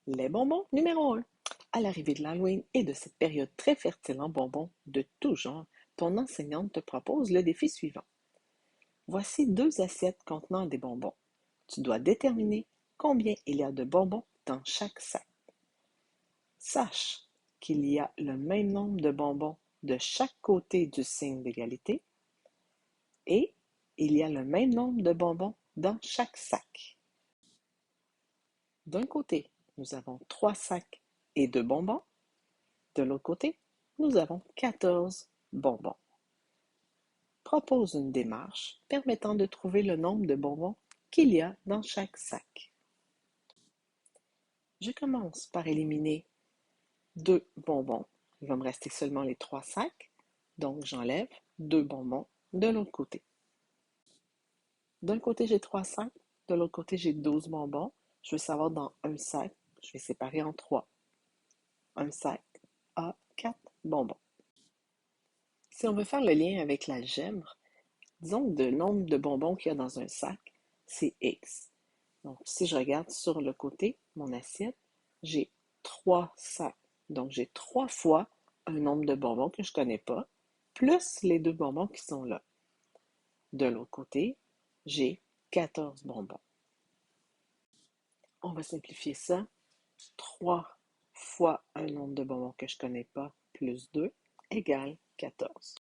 Les bonbons numéro 1. À l'arrivée de l'Halloween et de cette période très fertile en bonbons de tout genre, ton enseignante te propose le défi suivant. Voici 2 assiettes contenant des bonbons. Tu dois déterminer combien il y a de bonbons dans chaque sac. Sache qu'il y a le même nombre de bonbons de chaque côté du signe d'égalité et il y a le même nombre de bonbons dans chaque sac. D'un côté, nous avons 3 sacs et 2 bonbons. De l'autre côté, nous avons 14 bonbons. Propose une démarche permettant de trouver le nombre de bonbons qu'il y a dans chaque sac. Je commence par éliminer 2 bonbons. Il va me rester seulement les 3 sacs, donc j'enlève 2 bonbons de l'autre côté. D'un côté, j'ai 3 sacs, de l'autre côté, j'ai 12 bonbons. Je veux savoir dans un sac, je vais séparer en 3. Un sac a 4 bonbons. Si on veut faire le lien avec l'algèbre, disons que le nombre de bonbons qu'il y a dans un sac, c'est X. Donc, si je regarde sur le côté, mon assiette, j'ai 3 sacs. Donc, j'ai 3 fois un nombre de bonbons que je ne connais pas, plus les 2 bonbons qui sont là. De l'autre côté, j'ai 14 bonbons. On va simplifier ça. 3 fois un nombre de bonbons que je ne connais pas, plus 2, égale 14.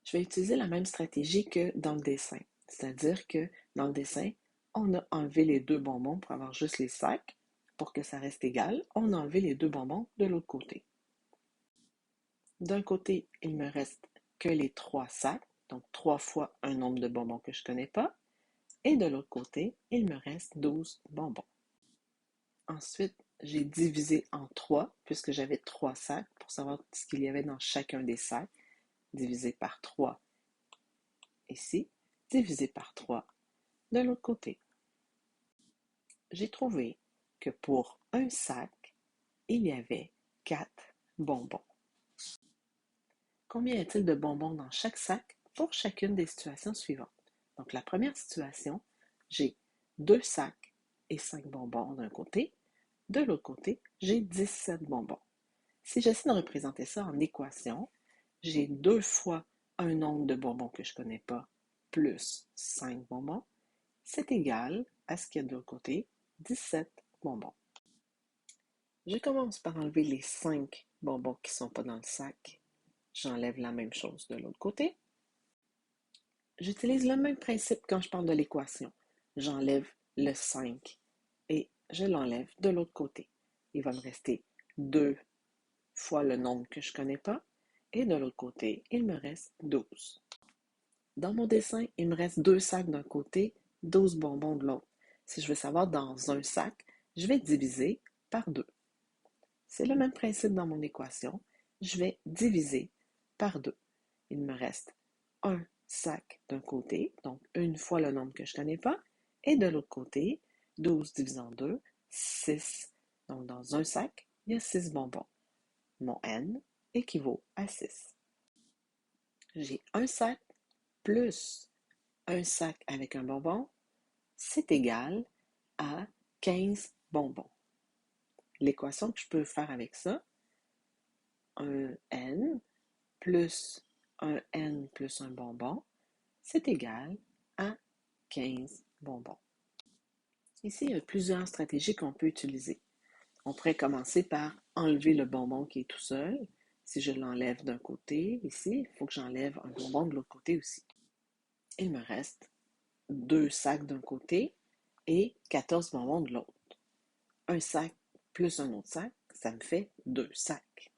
Je vais utiliser la même stratégie que dans le dessin. C'est-à-dire que dans le dessin, on a enlevé les 2 bonbons pour avoir juste les sacs. Pour que ça reste égal, on a enlevé les 2 bonbons de l'autre côté. D'un côté, il me reste que les 3 sacs, donc 3 fois un nombre de bonbons que je ne connais pas. Et de l'autre côté, il me reste 12 bonbons. Ensuite, j'ai divisé en 3, puisque j'avais 3 sacs, pour savoir ce qu'il y avait dans chacun des sacs. Divisé par 3 ici, divisé par 3 de l'autre côté. J'ai trouvé que pour un sac, il y avait 4 bonbons. Combien y a-t-il de bonbons dans chaque sac pour chacune des situations suivantes? Donc, la première situation, j'ai 2 sacs et 5 bonbons d'un côté. De l'autre côté, j'ai 17 bonbons. Si j'essaie de représenter ça en équation, j'ai 2 fois un nombre de bonbons que je ne connais pas, plus 5 bonbons. C'est égal à ce qu'il y a de l'autre côté, 17 bonbons. Je commence par enlever les 5 bonbons qui ne sont pas dans le sac. J'enlève la même chose de l'autre côté. J'utilise le même principe quand je parle de l'équation. J'enlève le 5 et je l'enlève de l'autre côté. Il va me rester 2 fois le nombre que je ne connais pas et de l'autre côté, il me reste 12. Dans mon dessin, il me reste 2 sacs d'un côté, 12 bonbons de l'autre. Si je veux savoir dans un sac, je vais diviser par 2. C'est le même principe dans mon équation. Je vais diviser par 2. Il me reste un sac d'un côté, donc une fois le nombre que je ne connais pas, et de l'autre côté, 12 divisé en 2, 6. Donc dans un sac, il y a 6 bonbons. Mon N équivaut à 6. J'ai un sac plus un sac avec un bonbon, c'est égal à 15 bonbons. L'équation que je peux faire avec ça, un N plus un N plus un bonbon, c'est égal à 15 bonbons. Ici, il y a plusieurs stratégies qu'on peut utiliser. On pourrait commencer par enlever le bonbon qui est tout seul. Si je l'enlève d'un côté, ici, il faut que j'enlève un bonbon de l'autre côté aussi. Il me reste 2 sacs d'un côté et 14 bonbons de l'autre. Un sac plus un autre sac, ça me fait 2 sacs.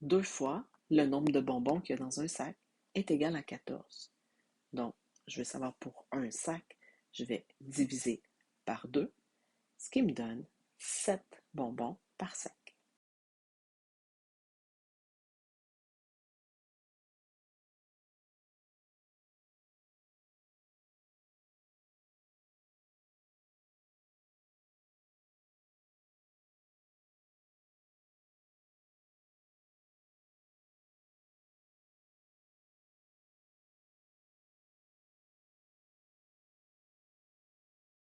2 fois le nombre de bonbons qu'il y a dans un sac est égal à 14. Donc, je vais savoir pour un sac, je vais diviser par 2, ce qui me donne 7 bonbons par sac.